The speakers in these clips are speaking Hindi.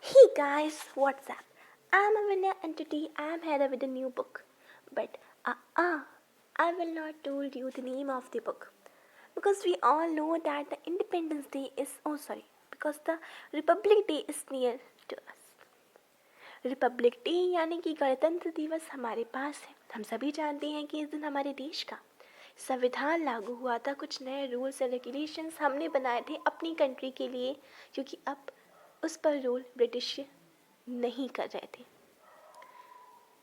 Hey guys, what's up? I'm Avinya and today I'm here with a new book. But I will not tell you the name of the book because we all know that the Independence Day is because the Republic Day is near to us. Republic day यानी कि गणतंत्र दिवस हमारे पास है। हम सभी जानते हैं कि इस दिन हमारे देश का संविधान लागू हुआ था। कुछ नए रूल्स एंड रेगुलेशंस हमने बनाए थे अपनी कंट्री के लिए, क्योंकि अब उस पर रूल ब्रिटिश नहीं कर रहे थे।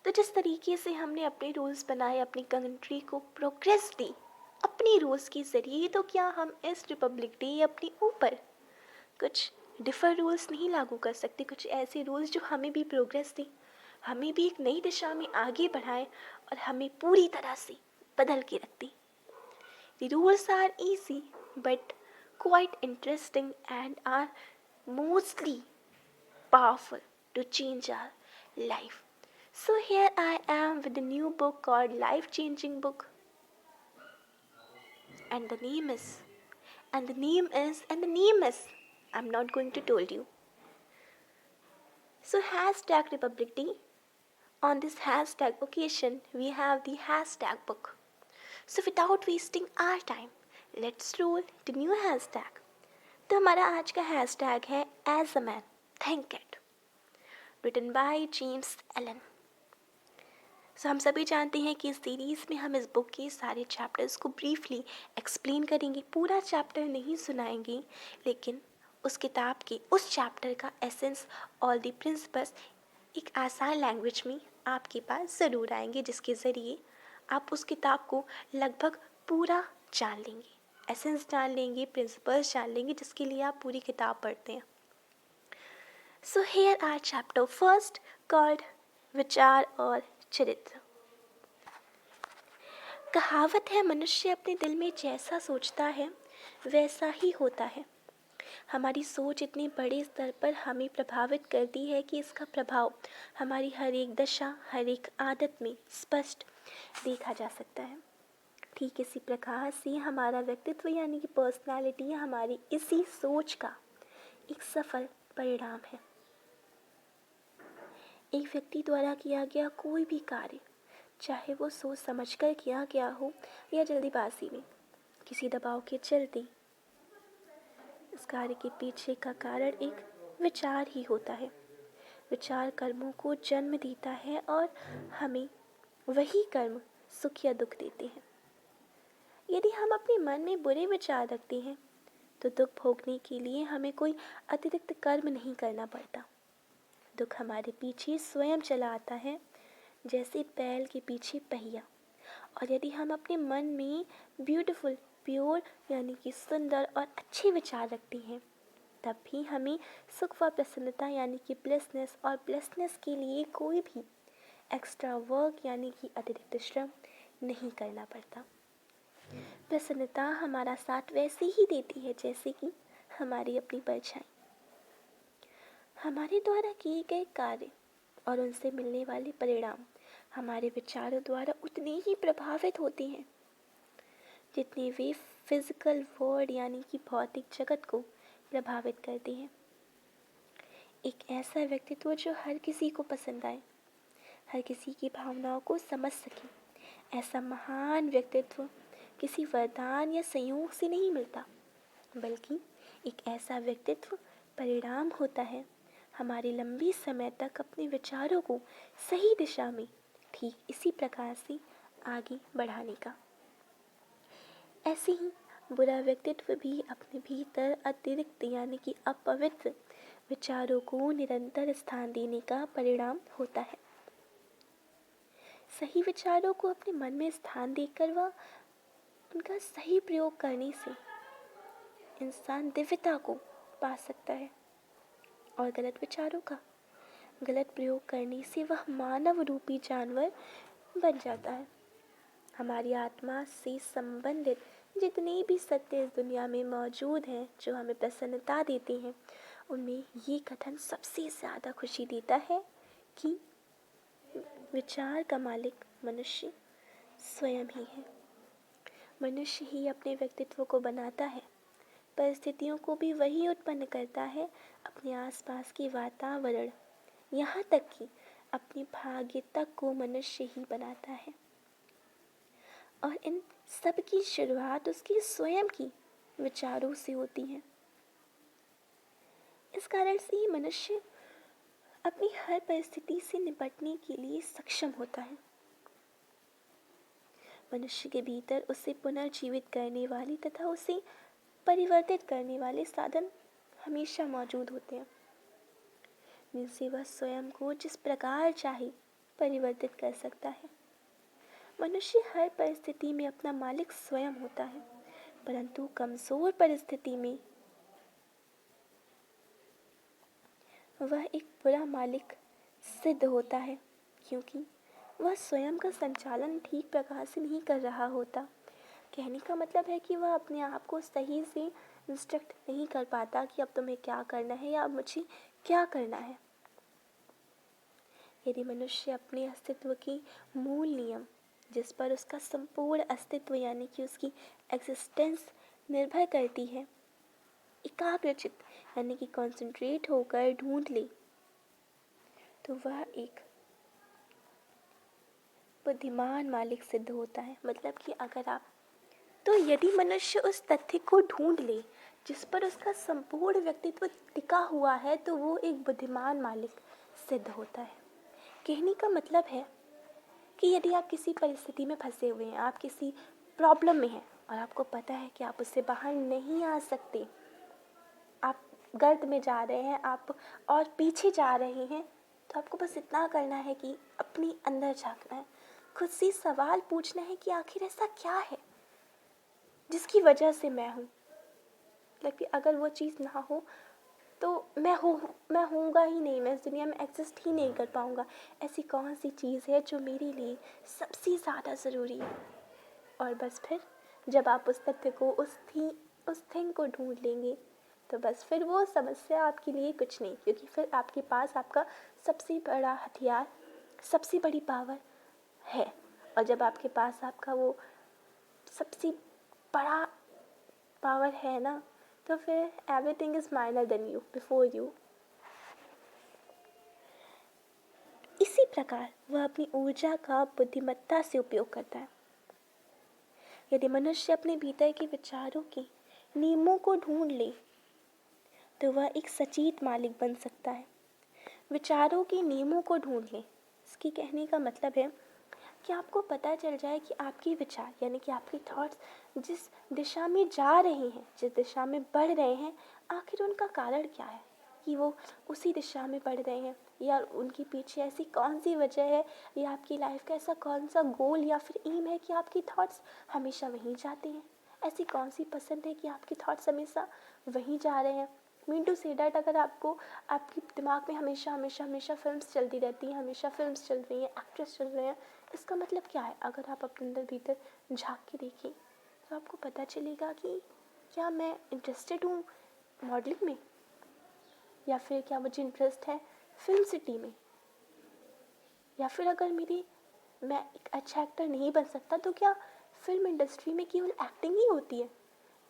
तो जिस तरीके से हमने अपने रूल्स बनाए, अपनी कंट्री को प्रोग्रेस दी अपनी रूल्स के ज़रिए, तो क्या हम इस रिपब्लिक डे अपने ऊपर कुछ डिफर रूल्स नहीं लागू कर सकते? कुछ ऐसे रूल्स जो हमें भी प्रोग्रेस दें, हमें भी एक नई दिशा में आगे बढ़ाएं और हमें पूरी तरह से बदल के रख दें। The rules are easy but quite interesting and are mostly powerful to change our life. So here I am with a new book called Life Changing Book. And the name is, I'm not going to tell you. So hashtag Republic Day. On this hashtag occasion, we have the hashtag book. So without wasting our time, let's roll the new hashtag. तो हमारा आज का हैशटैग है as a man think it, written by James Allen. So हम सभी जानते हैं कि इस सीरीज़ में हम इस बुक के सारे चैप्टर्स को ब्रीफली एक्सप्लेन करेंगे। पूरा चैप्टर नहीं सुनाएंगे, लेकिन उस किताब के उस चैप्टर का एसेंस और द प्रिंसिपल्स एक आसान लैंग्वेज में आपके पास ज़रूर आएंगे, जिसके ज़रिए आप उस किताब को लगभग पूरा जान लेंगे, एसेंस जान लेंगे, प्रिंसिपल्स जान लेंगे, जिसके लिए आप पूरी किताब पढ़ते हैं। So here our chapter first called विचार और चरित्र। कहावत है, मनुष्य अपने दिल में जैसा सोचता है वैसा ही होता है। हमारी सोच इतने बड़े स्तर पर हमें प्रभावित करती है कि इसका प्रभाव हमारी हर एक दशा, हर एक आदत में स्पष्ट देखा जा सकता है। ठीक इसी प्रकार से हमारा व्यक्तित्व यानी कि पर्सनालिटी हमारी इसी सोच का एक सफल परिणाम है। एक व्यक्ति द्वारा किया गया कोई भी कार्य, चाहे वो सोच समझकर किया गया हो या जल्दीबाजी में, किसी दबाव के चलते, इस कार्य के पीछे का कारण एक विचार ही होता है। विचार कर्मों को जन्म देता है और हमें वही कर्म सुख या दुख देते हैं। यदि हम अपने मन में बुरे विचार रखते हैं तो दुख भोगने के लिए हमें कोई अतिरिक्त कर्म नहीं करना पड़ता। दुख हमारे पीछे स्वयं चला आता है, जैसे बैल के पीछे पहिया। और यदि हम अपने मन में ब्यूटीफुल, प्योर यानी कि सुंदर और अच्छे विचार रखते हैं, तब भी हमें सुख व प्रसन्नता यानी कि ब्लेसनेस और ब्लेसनेस के लिए कोई भी एक्स्ट्रा वर्क यानी कि अतिरिक्त श्रम नहीं करना पड़ता। प्रसन्नता हमारा साथ वैसे ही देती है जैसे कि हमारी अपनी परछाई। हमारे द्वारा किए गए कार्य और उनसे मिलने वाले परिणाम हमारे विचारों द्वारा उतने ही प्रभावित होते हैं जितने वे फिजिकल वर्ल्ड यानी कि भौतिक जगत को प्रभावित करते हैं। एक ऐसा व्यक्तित्व जो हर किसी को पसंद आए, हर किसी की भावनाओं को समझ सके, ऐसा महान व्यक्तित्व किसी वरदान या संयोग से नहीं मिलता, बल्कि एक ऐसा व्यक्तित्व परिणाम होता है हमारे लंबे समय तक अपने विचारों को सही दिशा में ठीक इसी प्रकार से आगे बढ़ाने का। ऐसे ही बुरा व्यक्तित्व भी अपने भीतर अतिरिक्त यानी कि अपवित्र विचारों को निरंतर स्थान देने का परिणाम होता है। सही विचारों को अपने मन में स्थान देकर व उनका सही प्रयोग करने से इंसान दिव्यता को पा सकता है, और गलत विचारों का गलत प्रयोग करने से वह मानव रूपी जानवर बन जाता है। हमारी आत्मा से संबंधित जितने भी सत्य इस दुनिया में मौजूद हैं जो हमें प्रसन्नता देते हैं, उनमें ये कथन सबसे ज़्यादा खुशी देता है कि विचार का मालिक मनुष्य स्वयं ही है। मनुष्य ही अपने व्यक्तित्व को बनाता है, परिस्थितियों को भी वही उत्पन्न करता है, अपने आसपास की वातावरण, यहाँ तक कि अपनी भाग्य तक को मनुष्य ही बनाता है। और इन सब की शुरुआत उसकी स्वयं की विचारों से होती है। इस कारण से ही मनुष्य अपनी हर परिस्थिति से निपटने के लिए सक्षम होता है। मनुष्य के भीतर उसे पुनर्जीवित करने वाली तथा उसे परिवर्तित करने वाले साधन हमेशा मौजूद होते हैं, जिनसे वह स्वयं को जिस प्रकार चाहे परिवर्तित कर सकता है। मनुष्य हर परिस्थिति में अपना मालिक स्वयं होता है, परंतु कमजोर परिस्थिति में वह एक बुरा मालिक सिद्ध होता है, क्योंकि वह स्वयं का संचालन ठीक प्रकार से नहीं कर रहा होता। कहने का मतलब है कि वह अपने आप को सही से इंस्ट्रक्ट नहीं कर पाता कि अब तुम्हें क्या करना है या अब मुझे क्या करना है। यदि मनुष्य अपने अस्तित्व के मूल नियम, जिस पर उसका संपूर्ण अस्तित्व यानी कि उसकी एग्जिस्टेंस निर्भर करती है, एकाग्रचित यानी कि कॉन्सेंट्रेट होकर ढूंढ ले, तो वह एक बुद्धिमान मालिक सिद्ध होता है। मतलब कि यदि मनुष्य उस तथ्य को ढूंढ ले जिस पर उसका संपूर्ण व्यक्तित्व टिका हुआ है, तो वो एक बुद्धिमान मालिक सिद्ध होता है। कहने का मतलब है कि यदि आप किसी परिस्थिति में फंसे हुए हैं, आप किसी प्रॉब्लम में हैं और आपको पता है कि आप उससे बाहर नहीं आ सकते, आप गर्त में जा रहे हैं, आप और पीछे जा रहे हैं, तो आपको बस इतना करना है कि अपने अंदर झांकना है, खुद से सवाल पूछना है कि आखिर ऐसा क्या है जिसकी वजह से मैं हूँ। मतलब कि अगर वो चीज़ ना हो तो मैं होऊंगा ही नहीं, मैं इस दुनिया में एग्जिस्ट ही नहीं कर पाऊंगा। ऐसी कौन सी चीज़ है जो मेरे लिए सबसे ज़्यादा ज़रूरी है। और बस फिर जब आप उस तथ्य को उस थिंग को ढूंढ लेंगे, तो बस फिर वो समस्या आपके लिए कुछ नहीं, क्योंकि फिर आपके पास आपका सबसे बड़ा हथियार, सबसे बड़ी पावर है। और जब आपके पास आपका वो सबसे बड़ा पावर है ना, तो फिर everything is minor than you, before you. इसी प्रकार वह अपनी ऊर्जा का बुद्धिमत्ता से उपयोग करता है। यदि मनुष्य अपने भीतर के विचारों के नियमों को ढूंढ ले, तो वह एक सचेत मालिक बन सकता है। विचारों के नियमों को ढूंढ ले, इसकी कहने का मतलब है कि आपको पता चल जाए कि आपके विचार यानी कि आपके थॉट्स जिस दिशा में जा रहे हैं, जिस दिशा में बढ़ रहे हैं, आखिर उनका कारण क्या है कि वो उसी दिशा में बढ़ रहे हैं, या उनके पीछे ऐसी कौन सी वजह है, या आपकी लाइफ का ऐसा कौन सा गोल या फिर एम है कि आपके थॉट्स हमेशा वहीं जाते हैं। ऐसी कौन सी पसंद है कि आपके थॉट्स हमेशा वहीं जा रहे हैं। मीन टू से डैट, अगर आपके दिमाग में हमेशा हमेशा हमेशा फिल्म्स चलती रहती हैं, हमेशा फिल्म्स चल रही हैं, एक्ट्रेस चल रहे हैं, इसका मतलब क्या है? अगर आप अपने अंदर भीतर झांक के देखिए, तो आपको पता चलेगा कि क्या मैं इंटरेस्टेड हूँ मॉडलिंग में, या फिर क्या मुझे इंटरेस्ट है फिल्म सिटी में, या फिर अगर मैं एक अच्छा एक्टर नहीं बन सकता, तो क्या फिल्म इंडस्ट्री में केवल एक्टिंग ही होती है?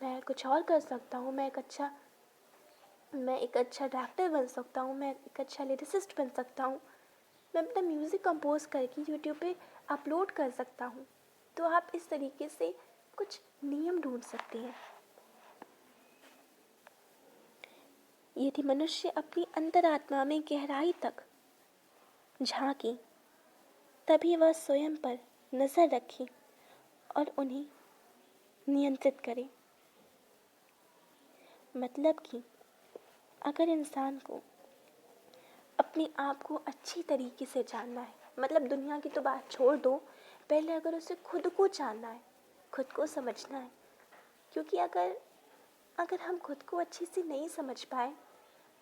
मैं कुछ और कर सकता हूँ, मैं एक अच्छा डायरेक्टर बन सकता हूँ, मैं एक अच्छा लिरिसिस्ट बन सकता हूँ, मैं अपना म्यूज़िक कंपोज करके यूट्यूब पे अपलोड कर सकता हूँ। तो आप इस तरीके से कुछ नियम ढूंढ सकते हैं। यदि मनुष्य अपनी अंतरात्मा में गहराई तक झांके, तभी वह स्वयं पर नज़र रखे और उन्हें नियंत्रित करे। मतलब कि अगर इंसान को अपने आप को अच्छी तरीके से जानना है, मतलब दुनिया की तो बात छोड़ दो, पहले अगर उसे खुद को जानना है, खुद को समझना है, क्योंकि अगर हम खुद को अच्छे से नहीं समझ पाए,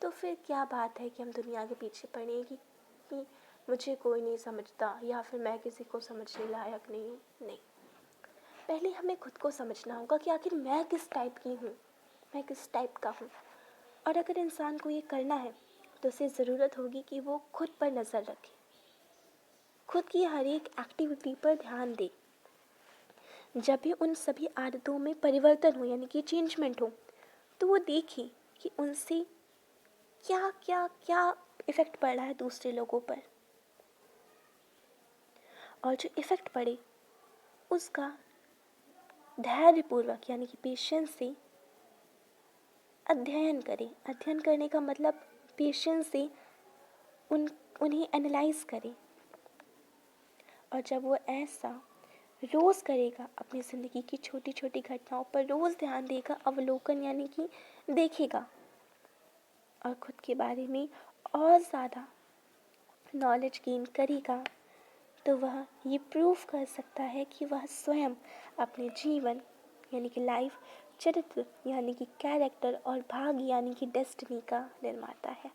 तो फिर क्या बात है कि हम दुनिया के पीछे पड़े कि मुझे कोई नहीं समझता, या फिर मैं किसी को समझने लायक नहीं हूँ। नहीं, पहले हमें खुद को समझना होगा कि आखिर मैं किस टाइप की हूँ, मैं किस टाइप का हूँ। और अगर इंसान को ये करना है, तो उसे ज़रूरत होगी कि वो खुद पर नज़र रखे, खुद की हर एक एक्टिविटी पर ध्यान दे। जब भी उन सभी आदतों में परिवर्तन हो, यानी कि चेंजमेंट हो, तो वो देखें कि उनसे क्या क्या क्या इफ़ेक्ट पड़ रहा है दूसरे लोगों पर, और जो इफ़ेक्ट पड़े उसका धैर्यपूर्वक यानी कि पेशेंस से अध्ययन करें। अध्ययन करने का मतलब पेशेंस से उन्हें एनालाइज करें। और जब वो ऐसा रोज़ करेगा, अपनी ज़िंदगी की छोटी छोटी घटनाओं पर रोज़ ध्यान देगा, अवलोकन यानी कि देखेगा, और ख़ुद के बारे में और ज़्यादा नॉलेज गेन करेगा, तो वह ये प्रूव कर सकता है कि वह स्वयं अपने जीवन यानी कि लाइफ, चरित्र यानी कि कैरेक्टर, और भाग्य यानी कि डेस्टिनी का निर्माता है।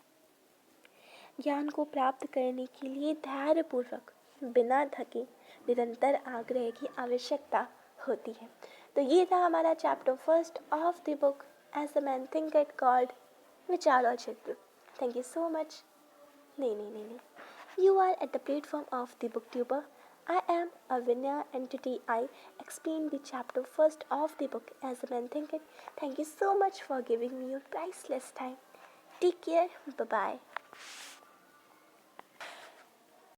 ज्ञान को प्राप्त करने के लिए धैर्यपूर्वक, बिना थके, निरंतर आग्रह की आवश्यकता होती है। तो ये था हमारा chapter first of the book as a man think it called विचार और चित्र। Thank you so much. नहीं, you are at the platform of the booktuber. I am Avinya, and today I explain the chapter first of the book as a man think it. Thank you so much for giving me your priceless time. Take care. Bye bye.